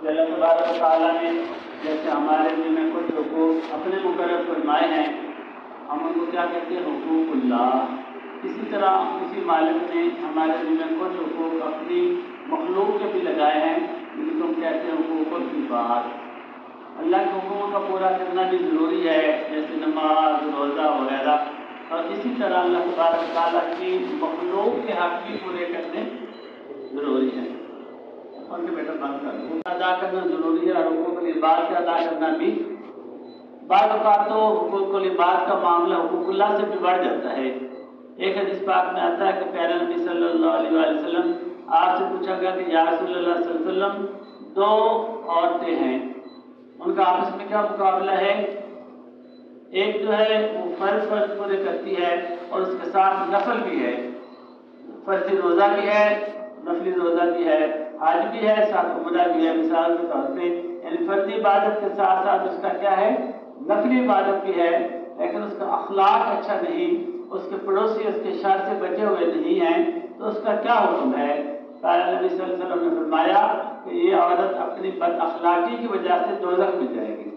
اللہ تبارک و تعالیٰ نے جیسے ہمارے دل میں کچھ حقوق اپنے مقرر فرمائے ہیں، ہم ان کو کیا کہتے ہیں؟ حقوق اللہ۔ اسی طرح کسی مالک نے ہمارے دل میں کچھ حقوق اپنی مخلوق کے بھی لگائے ہیں، جن کو ہم کہتے ہیں حقوق العباد۔ اللہ کے حکموں کا پورا کرنا بھی ضروری ہے، جیسے نماز، روزہ وغیرہ، اور اسی طرح اللہ تبارک و تعالیٰ کی مخلوق کے حق بھی پورے کرنے ضروری ہے۔ اور کہ بیٹا بند کر دو، ادا کرنا ضروری ہے، اور حقوق العباد کا ادا کرنا بھی۔ بعض اوقات تو حقوق العباد کا معاملہ حقوق اللہ سے بھی بڑھ جاتا ہے۔ ایک حدیث پاک میں آتا ہے کہ پیارے نبی صلی اللہ علیہ وآلہ وسلم آپ سے پوچھا گیا کہ یا رسول اللہ صلی اللہ علیہ وسلم، دو عورتیں ہیں، ان کا آپس میں کیا مقابلہ ہے؟ ایک جو ہے وہ فرض پورے کرتی ہے اور اس کے ساتھ نفل بھی ہے، فرضی روزہ بھی ہے، نفلی روزہ بھی ہے، حج بھی ہے، ساتھ عمرہ بھی ہے۔ مثال کے طور پہ یعنی فرضی عبادت کے ساتھ ساتھ اس کا کیا ہے؟ نفلی عبادت بھی ہے، لیکن اس کا اخلاق اچھا نہیں، اس کے پڑوسی اس کے شر سے بچے ہوئے نہیں ہیں، تو اس کا کیا حکم ہے؟ پیارے نبی صلی اللہ علیہ وسلم نے فرمایا کہ یہ عورت اپنی بد اخلاقی کی وجہ سے دوزخ میں جائے گی۔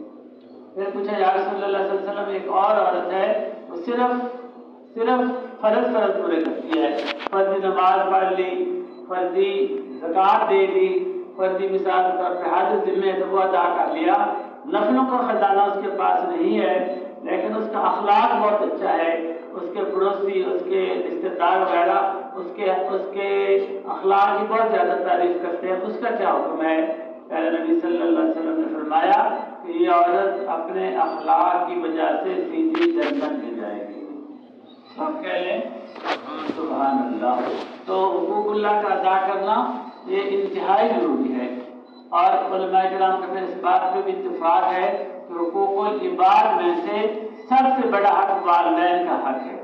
پھر پوچھا یا رسول اللہ صلی اللہ علیہ وسلم، ایک اور عورت ہے وہ صرف فرض پورے کرتی ہے، فرضی نماز پڑھ لی، فرضی زکوٰۃ دے دی، فرضی مثال کے طور پہ حج ذمہ ہے تو وہ ادا کر لیا، نفلوں کا خزانہ اس کے پاس نہیں ہے، لیکن اس کا اخلاق بہت اچھا ہے، اس کے پڑوسی، اس کے رشتہ دار وغیرہ اس کے اخلاق کی بہت زیادہ تعریف کرتے ہیں، اس کا کیا حکم ہے؟ پیارے نبی صلی اللہ علیہ وسلم نے فرمایا کہ یہ عورت اپنے اخلاق کی وجہ سے سیدھی جنت میں جائے گی۔ سب کہہ لیں سبحان اللہ۔ تو حقوق اللہ کا ادا کرنا یہ انتہائی ضروری ہے، اور علماء کرام کا پھر اس بات پہ بھی اتفاق ہے کہ حقوق العباد میں سے سب سے بڑا حق والدین کا حق ہے۔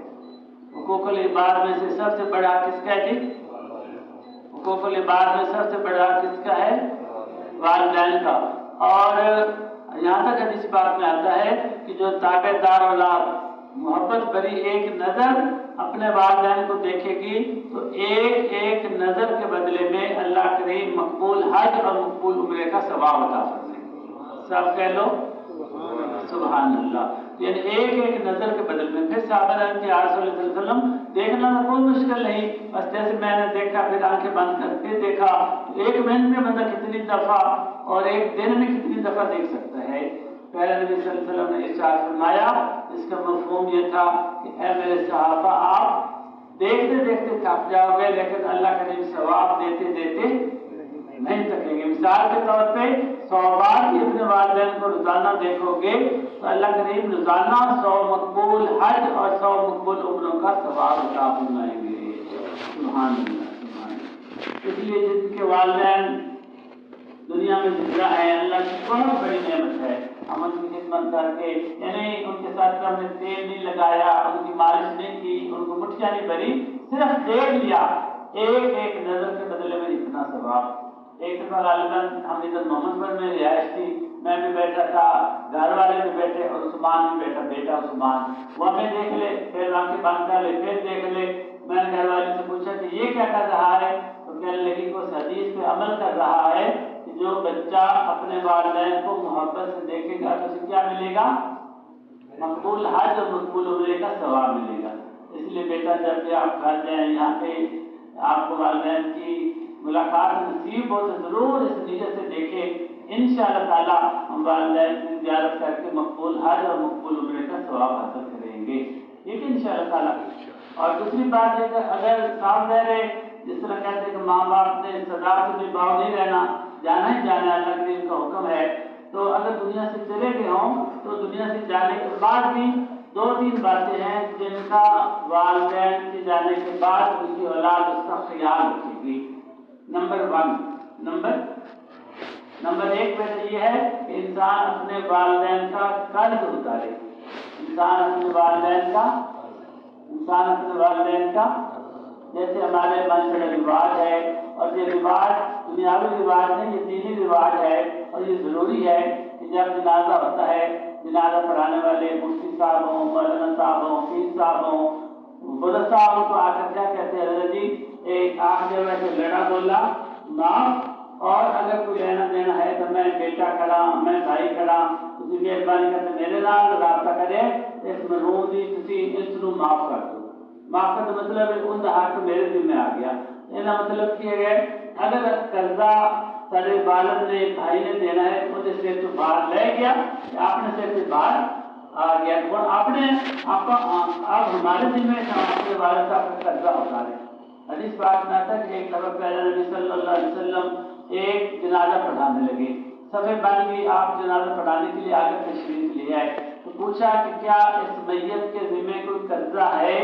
حقوق العباد میں سے سب سے بڑا حق کس کا ہے جی؟ حقوق العباد میں سب سے بڑا حق کس کا ہے؟ والدین کا۔ اور یہاں تک حدیث پاک میں آتا ہے کہ جو تابع دار اولاد محبت بری ایک نظر اپنے والدین کو دیکھے گی تو ایک ایک نظر کے بدلے میں اللہ کریم مقبول حج اور مقبول عمرے کا ثواب عطا فرمائے۔ سب کہہ لو سبحان اللہ۔ یعنی ایک ایک نظر کے بدل میں۔ پھر صحابہ رضی اللہ عنہ صلی اللہ علیہ وسلم دیکھنا تو کوئی مشکل نہیں، بس جیسے میں نے دیکھا پھر آنکھیں بند کر کے دیکھا، ایک منٹ میں بندہ کتنی دفعہ اور ایک دن میں کتنی دفعہ دیکھ سکتا ہے؟ پیارے نبی صلی اللہ علیہ وسلم نے ارشاد فرمایا، اس کا مفہوم یہ تھا کہ اے میرے صحابہ، آپ دیکھتے دیکھتے تھک جاؤ گے لیکن اللہ کریم ثواب دیتے دیتے نہیں تھکیں گے۔ مثال کے طور پہ 100 بار بھی اپنے والدین کو روزانہ دیکھو گے تو اللہ کریم روزانہ 100 مقبول حج اور 100 مقبول عمروں کا ثواب عطا فرمائیں گے۔ سبحان اللہ سبحان اللہ۔ اس لیے جن کے والدین دنیا میں زندہ ہیں، اللہ کی بہت بڑی نعمت ہے، ہم ان کی خدمت کر کے، یعنی ان کے ساتھ ہم نے تیل نہیں لگایا، ان کی مالش نہیں کی، ان کو مٹھیاں نہیں بھری، صرف دیکھ لیا، ایک ایک نظر کے بدلے میں اتنا ثواب۔ ایک دفعہ غالباً ہم ادھر محمد پور میں رہائش تھی، میں بھی بیٹھا تھا، گھر والے بھی بیٹھے اور عثمان بھی بیٹھا، بیٹا عثمان، وہ ہمیں دیکھ لے، پھر آنکھیں بند کر لے، پھر دیکھ لے۔ میں نے گھر والے سے پوچھا کہ یہ کیا کر رہا ہے؟ تو کہنے لگی کہ اس حدیث پہ عمل کر رہا ہے کہ جو بچہ اپنے والدین کو محبت سے دیکھے گا تو اسے کیا ملے گا؟ مقبول حج اور مقبول عمرے کا ثواب ملے گا۔ اس لیے بیٹا جب بھی آپ گھر جائیں، یہاں پہ آپ کو والدین کی ملاقات نصیب ہو تو ضرور اس نیت سے دیکھیں، انشاءاللہ تعالیٰ ہم والدین کی زیارت کر کے مقبول حج اور مقبول عمرے کا ثواب حاصل کریں گے، ٹھیک ہے انشاءاللہ تعالیٰ۔ اور دوسری بات ہے کہ اگر صاف رہے، جس طرح کہتے ہیں کہ ماں باپ نے سزا سے بھی باؤ نہیں رہنا، جانا ہی جانا، اللہ کریم کا حکم ہے، تو اگر دنیا سے چلے گئے ہوں تو دنیا سے جانے کے بعد بھی 2-3 باتیں ہیں جن کا والدین کے جانے کے بعد ان کی اولاد اس کا خیال رکھے گی۔ نمبر 1 پہ یہ ہے کہ انسان اپنے والدین کا قرض اتارے، انسان اپنے والدین کا جیسے ہمارے معاشرے میں رواج ہے، اور یہ رواج دنیاوی رواج نہیں، یہ دینی رواج ہے، اور یہ ضروری ہے کہ جب جنازہ ہوتا ہے، جنازہ پڑھانے والے مفتی صاحب ہوں، مولانا صاحب ہوں، پیر صاحب ہوں، بزرگ صاحب کو آ کر کیا کہتے ہیں؟ حضرت جی ایک آخ جگہ سے لڑا بولا معاف، اور اگر کوئی لینا دینا ہے تو میں بیٹا کھڑا، میں بھائی کھڑا، تسی مہربانی کر کے میرے نال رابطہ کرے، اس مرحوم دی تسی اس نو معاف کر دو۔ معاف کا مطلب ہے ان کا حق میرے ذمہ آ گیا۔ یہ مطلب کیا گیا اگر قرضہ سارے والد نے بھائی نے دینا ہے تو وہ سر تو باہر لے گیا، اپنے سر سے باہر آ گیا، اور اپنے آپ ہمارے ذمہ اپنے والد صاحب کا قرضہ اتارے۔ حدیث پاک میں آتا ہے کہ ایک دفعہ پہلے نبی صلی اللہ علیہ وسلم ایک جنازہ پڑھانے لگے، صفحے بن گئی، آپ جنازہ پڑھانے کے لیے آگے تشریف لے آئے تو پوچھا کہ کیا اس میت کے ذمہ کوئی قرضہ ہے؟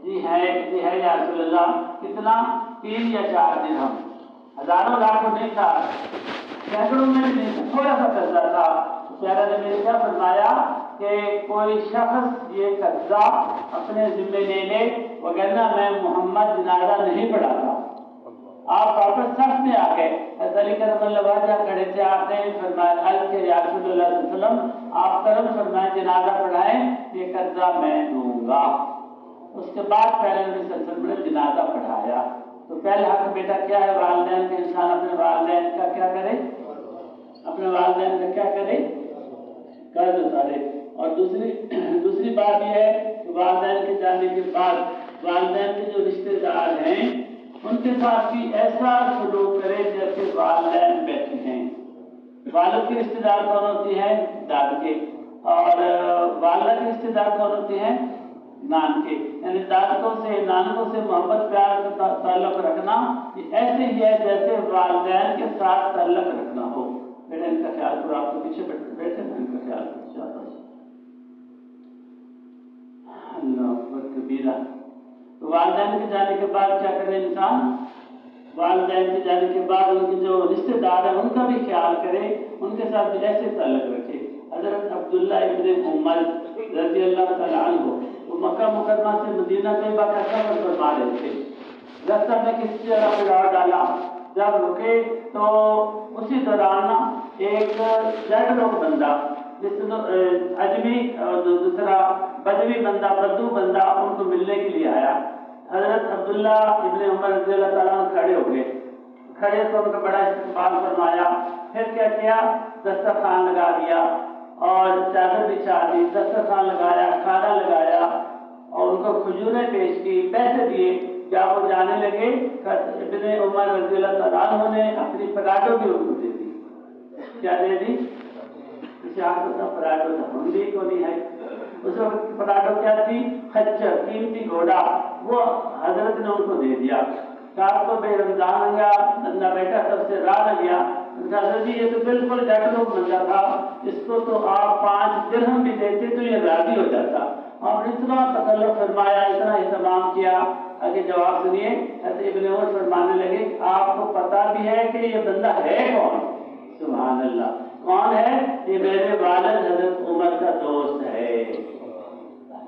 جی ہے یا رسول اللہ۔ کتنا؟ 3 یا 4 درہم۔ ہزاروں لاکھوں نہیں تھا، سینکڑوں میں نہیں تھا، تھوڑا سا قرضہ تھا۔ پیارا نے میرے کیا فرمایا کہ کوئی شخص یہ قرضہ اپنے ذمہ لے لے، وگرنہ میں محمد جنازہ نہیں پڑھاتا۔ آپ واپس صف میں آ گئے، حضرت علی کرم اللہ وجہ کھڑے تھے، آپ نے فرمایا کہ یا رسول اللہ صلی اللہ علیہ وسلم آپ کرم فرمائیں جنازہ پڑھائیں، یہ قرضہ میں دوں گا۔ اس کے بعد پہلے نبی صلی اللہ علیہ وسلم نے جنازہ پڑھایا۔ تو پہلا حق بیٹا کیا ہے؟ والدین کے، انسان اپنے والدین کا کیا کرے؟ اپنے والدین کا کیا کرے؟ قرض اتارے۔ اور دوسری بات یہ ہے کہ والدین کے جانے کے بعد والدین کے جو رشتہ دار ہیں ان کے ساتھ بھی ایسا سلوک کرے جیسے والدین بیٹھے ہیں۔ والد کے رشتہ دار کون ہوتے ہیں؟ داد کے، اور والدہ کے رشتہ دار کون ہوتے ہیں؟ نان کے۔ یعنی دادوں سے، نانوں سے محبت پیار کا تعلق رکھنا یہ ایسے ہی ہے جیسے والدین کے ساتھ تعلق رکھنا ہو۔ بیٹا ان کا خیال کرو، آپ کے پیچھے بیٹھے نا، ان کا خیال کرو۔ اللہ اکبر کبیرہ۔ تو والدین کے جانے کے بعد کیا کرے انسان؟ والدین کے جانے کے بعد ان کے جو رشتہ دار ہیں ان کا بھی خیال کرے، ان کے ساتھ بھی ایسے تعلق رکھے۔ حضرت عبداللہ ابن عمر رضی اللہ تعالیٰ عنہ وہ مکہ مکرمہ سے مدینہ طیبہ کا سفر فرما رہے تھے، رستہ میں کسی جگہ پہ راہ ڈالا، جب رکے تو اسی دوران ایک جٹ لوگ بندہ اجمی اور دوسرا بدوی بندہ، بدو بندہ ان کو ملنے کے لیے آیا۔ حضرت عبداللہ ابن عمر رضی اللہ تعالیٰ عنہ کھڑے ہو گئے، کھڑے تو ان کا بڑا استقبال فرمایا، پھر کیا کیا؟ دسترخوان لگا دیا اور چادر بچھا دی، دسترخوان لگایا، کھانا لگایا اور ان کو کھجوریں پیش کی، پیسے دیے۔ جب وہ جانے لگے ابن عمر رضی اللہ تعالیٰ عنہ نے اپنی پراٹو بھی ان کو دے دی۔ کیا دے دی؟ پراٹو تھا، ہندی کو نہیں ہے اس وقت۔ پراٹو کیا تھی؟ خچر، قیمتی گھوڑا، وہ حضرت نے ان کو دے دیا۔ رات کو بے رمضان گیا، بندہ بیٹھا تب سے راہ نہ گیا۔ حضرت جی یہ تو بالکل جٹ لوگ بندہ تھا، اس کو تو آپ 5 درہم بھی دیتے تو یہ راضی ہو جاتا۔ اور اتنا تکلف فرمایا، اتنا اہتمام کیا۔ آگے جواب سنیے، حضرت ابن عمر فرمانے لگے آپ کو پتا بھی ہے کہ یہ بندہ ہے کون؟ سبحان اللہ، کون ہے؟ یہ میرے والد حضرت عمر کا دوست ہے۔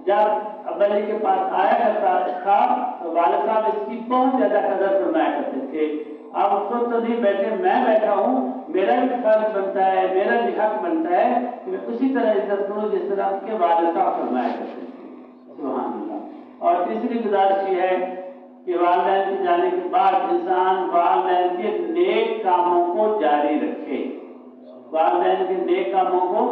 جب ابا جی کے پاس آیا کرتا تھا تو والد صاحب اس کی بہت زیادہ قدر فرمایا کرتے تھے۔ اب خود تو نہیں بیٹھے، میں بیٹھا ہوں، میرا بھی فرض بنتا ہے، میرا بھی حق بنتا ہے کہ میں اسی طرح عزت کروں جس طرح کے والد صاحب فرمایا کرتے تھے۔ سبحان اللہ۔ اور تیسری گزارش یہ ہے کہ والدین کے جانے کے بعد انسان والدین کے نیک کاموں کو جاری رکھے۔ والدین کے نیک کاموں کو،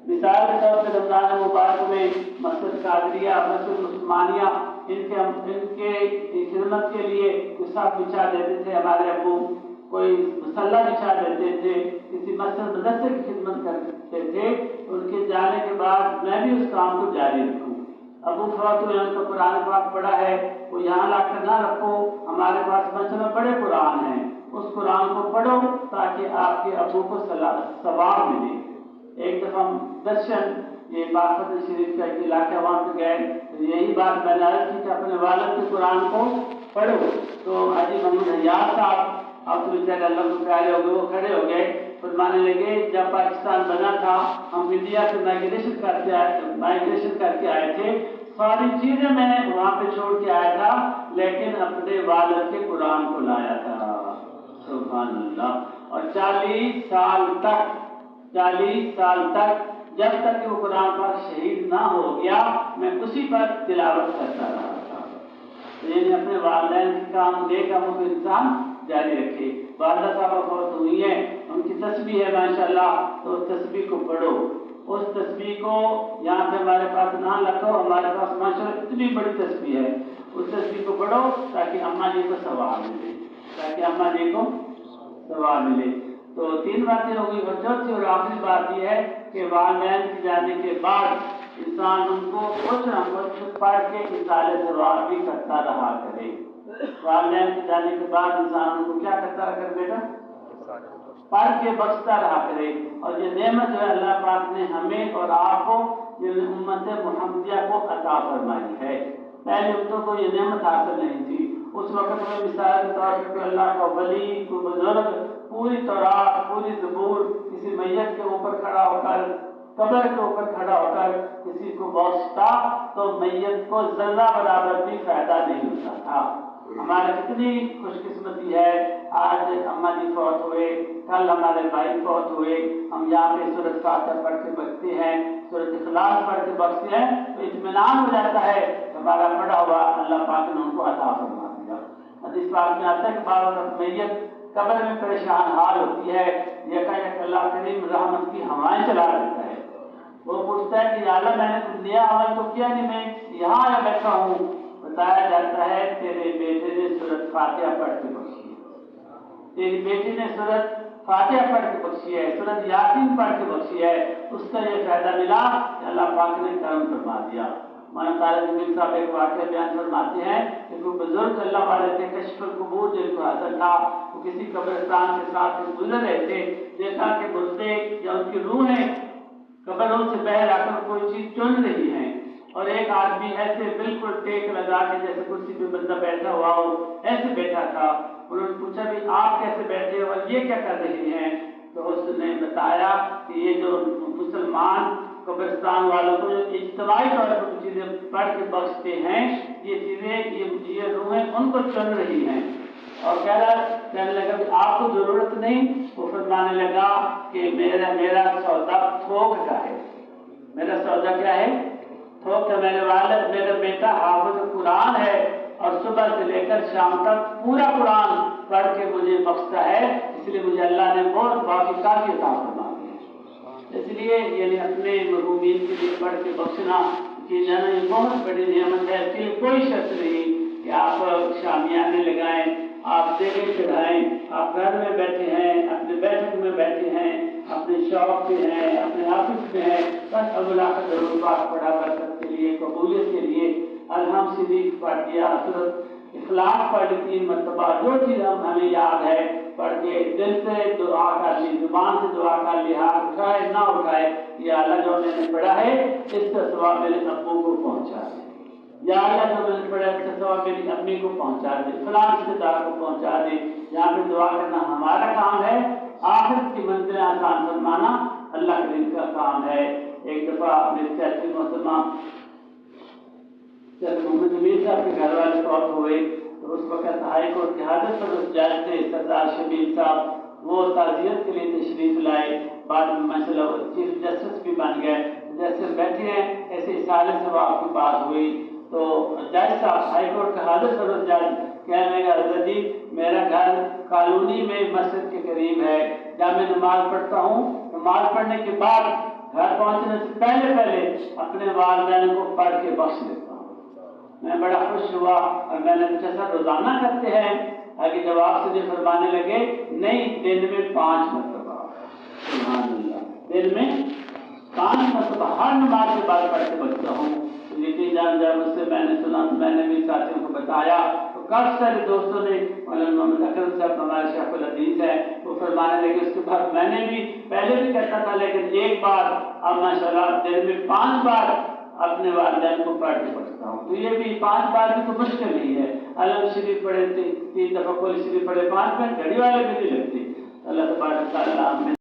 مثال کے طور پہ رمضان مبارک میں مسجد قادریہ، مسجد عثمانیہ، ان کے خدمت کے لیے صف بچھا دیتے تھے ہمارے ابو، کوئی مسلح بچھا دیتے تھے، کسی مسجد مدرسے کی خدمت کرتے تھے۔ ان کے جانے کے بعد میں بھی اس کام کو جاری رکھوں۔ ابو فوت ہوئے، ان کو قرآن پاک پڑھا ہے، وہ یہاں لا کر نہ رکھو، ہمارے پاس مسجد بڑے قرآن ہیں، اس قرآن کو پڑھو تاکہ آپ کے ابو کو ثواب ملے۔ ایک دفعہ درشن یہ باغپت شریف کا ایک علاقہ، وہاں پہ گئے، یہی بات میں نے عرض کی کہ اپنے والد کے قرآن کو پڑھو۔ تو حاجی محمود حیات صاحب، آپ تو بیچارے اللہ کو پیارے ہو گئے، وہ کھڑے ہو گئے، فرمانے لگے جب پاکستان بنا تھا ہم انڈیا سے مائگریشن کر کے آئے تھے، ساری چیزیں میں وہاں پہ چھوڑ کے آیا تھا لیکن اپنے والد کے قرآن کو لایا تھا۔ سبحان اللہ۔ اور 40 سال تک جب تک کہ وہ قرآن پاک شہید نہ ہو گیا میں اسی پر تلاوت کرتا رہا تھا۔ تو یعنی اپنے والدین کے کام نیک کاموں کو انسان جاری رکھے. والدہ صاحبہ فوت ہوئی ہیں، ان کی تسبیح ہے ماشاءاللہ، تو اس تسبیح کو پڑھو. اس تسبیح کو یہاں پہ ہمارے پاس نہ رکھو، ہمارے پاس ماشاءاللہ اتنی بڑی تسبیح ہے. اس تسبیح کو پڑھو تاکہ اماں جی کو ثواب ملے، تاکہ اماں جی کو ثواب ملے. تو 3 باتیں ہو گئی. اور چوتھی اور آخری بات یہ ہے کہ والدین کے جانے کے بعد انسان ان کو کچھ نہ کچھ پڑھ کے اصالہ ثواب بھی کرتا رہا کرے. والدین کے جانے کے بعد انسان ان کو کیا کرتا رہا کرے بیٹا؟ پڑھ کے بخشتا رہا کرے. اور یہ نعمت جو ہے اللہ پاک نے ہمیں اور آپ کو، یہ امت محمدیہ کو عطا فرمائی ہے. پہلے امتوں کو یہ نعمت حاصل نہیں تھی. اس وقت میں مثال کے طور پر اللہ کا ولی، کوئی بزرگ پوری تورات، پوری زبور کسی میت کے اوپر کھڑا ہو کر، قبر کے اوپر کھڑا ہو کر کسی کو بخشتا تو میت کو ذرہ برابر بھی فائدہ نہیں ہوتا تھا. ہمارے کتنی خوش قسمتی ہے، آج اماں جی فوت ہوئے، کل ہمارے بھائی فوت ہوئے، ہم یہاں پہ سورۃ فاتحہ پڑھ کے بخشتے ہیں، سورۃ اخلاص پڑھ کے بخشتے ہیں، تو اطمینان ہو جاتا ہے ہمارا پڑھا ہوا اللہ پاک نے ان کو عطا فرما دیا. حدیث پاک میں آتا ہے کہ بعض وقت میت قبر میں پریشان حال ہوتی ہے، یکایک اللہ کریم رحمت کی ہوائیں چلا دیتا ہے. وہ پوچھتا ہے کہ یا اللہ میں نے کچھ نیا عمل تو کیا نہیں، میں یہاں آیا بیٹھا ہوں. بتایا جاتا ہے تیرے بیٹے نے سورۃ فاتحہ پڑھ کے بخشی ہے، تیری بیٹی نے سورۃ فاتحہ پڑھ کے بخشی ہے، سورۃ یاسین پڑھ کے بخشی ہے. اس کا یہ فائدہ ملا کہ اللہ پاک نے کرم فرما دیا. مولانا طارق جمیل صاحب ایک واقعہ بیان فرماتے ہیں کہ کوئی بزرگ اللہ والے تھے، کشف القبور جن کو حاصل تھا، وہ کسی قبرستان کے ساتھ گزر رہے تھے، دیکھا کہ مردے یا ان کی روحیں قبروں سے باہر آ کر کوئی چیز چن رہی ہیں. اور ایک آدمی ایسے بالکل ٹیک لگا کے جیسے کرسی پہ بندہ بیٹھا ہوا ہو ایسے بیٹھا تھا. انہوں نے پوچھا بھی آپ کیسے بیٹھے ہو اور یہ کیا کر رہے ہیں؟ تو اس نے بتایا کہ یہ جو مسلمان قبرستان والوں کو جو اجتماعی طور پر چیزیں پڑھ کے بخشتے ہیں، یہ چیزیں یہ روحیں ان کو چن رہی ہیں. اور کہنے لگا کہ آپ کو ضرورت نہیں. وہ فرمانے لگا کہ میرا سودا تھوک کا ہے. میرا سودا کیا ہے؟ تھوک کا. میرے والد، میرا بیٹا حافظ قرآن ہے اور صبح سے لے کر شام تک پورا قرآن پڑھ کے مجھے بخشتا ہے، اس لیے مجھے اللہ نے بہت باقی کافی عطا فرما دیا. اس لیے یعنی اپنے مرحومین کے لیے پڑھ کے بخشنا کی جانا یہ بہت بڑی نعمت ہے. اس کے لیے کوئی شرط نہیں کہ آپ شامیانے لگائیں، آپ دیگیں چڑھائیں، آپ گھر میں بیٹھے ہیں، اپنے بیٹھک میں بیٹھے ہیں، اپنے شاپ پہ ہیں، اپنے آفس میں ہیں، بس اللہ کا درود پاک پڑھا برکت کے لیے، قبولیت کے لیے. الحمد شریف پڑھ دیا، سورۃ اخلاص پڑھ 3 مرتبہ، جو چیز ہمیں یاد ہے پڑھ کے دل سے دعا کر لی، زبان سے دعا کر لی، ہاتھ اٹھائے نہ اٹھائے، یا اللہ جو میں نے پڑھا ہے اس کا ثواب میرے ابو کو پہنچا دے، یا اللہ جو میں نے پڑھا اس کا ثواب میری امی کو پہنچا دے، فلاں رشتے دار کو پہنچا دے. یہاں پہ دعا کرنا ہمارا کام ہے، آخرت کی منزلیں آسان فرمانا اللہ کریم کا کام ہے. ایک دفعہ میری چاچی محترمہ جب محمد امیر صاحب کے گھر والے فوت ہوئے تو اس وقت ہائی کورٹ کے حاضر پر اس جج تھے سردار شبیر صاحب، وہ تعزیت کے لیے تشریف لائے. بعد میں ماشاءاللہ چیف جسٹس بھی بن گئے. جیسے بیٹھے ہیں ایسے سالے ثواب کی بات ہوئی تو جج صاحب ہائی کورٹ کا حاضر پر اس جج کہنے لگا حضرت جی میرا گھر کالونی میں مسجد کے قریب ہے، جب میں نماز پڑھتا ہوں نماز پڑھنے کے بعد گھر پہنچنے سے پہلے اپنے والدین کو پڑھ کے بخش لیتا ہوں. میں بڑا خوش ہوا اور میں نے پوچھا سر روزانہ کرتے ہیں؟ آگے جواب سے مجھے فرمانے لگے نہیں، دن میں 5 مرتبہ. سبحان اللہ، دن میں 5 مرتبہ ہر نماز کے بعد پڑھ کے بچتا ہوں. یقین جان جب اس سے میں نے سنا، میں نے بھی ساتھیوں کو بتایا تو کافی سارے دوستوں نے، مولانا محمد اکرم صاحب ہمارے شیخ الحدیث ہیں، وہ فرمانے لگے. اس کے بعد میں نے بھی پہلے بھی کرتا تھا لیکن ایک بار اب ماشاءاللہ دن میں 5 بار اپنے والدین کو پڑھ کے پڑھتا ہوں. تو یہ بھی 5 بار بھی تو مشکل نہیں ہے. علم شریف پڑھے 3 دفعہ، قل شریف پڑھے 5 منٹ، گھڑی والے بھی نہیں لگتے. اللہ تبارک و تعالیٰ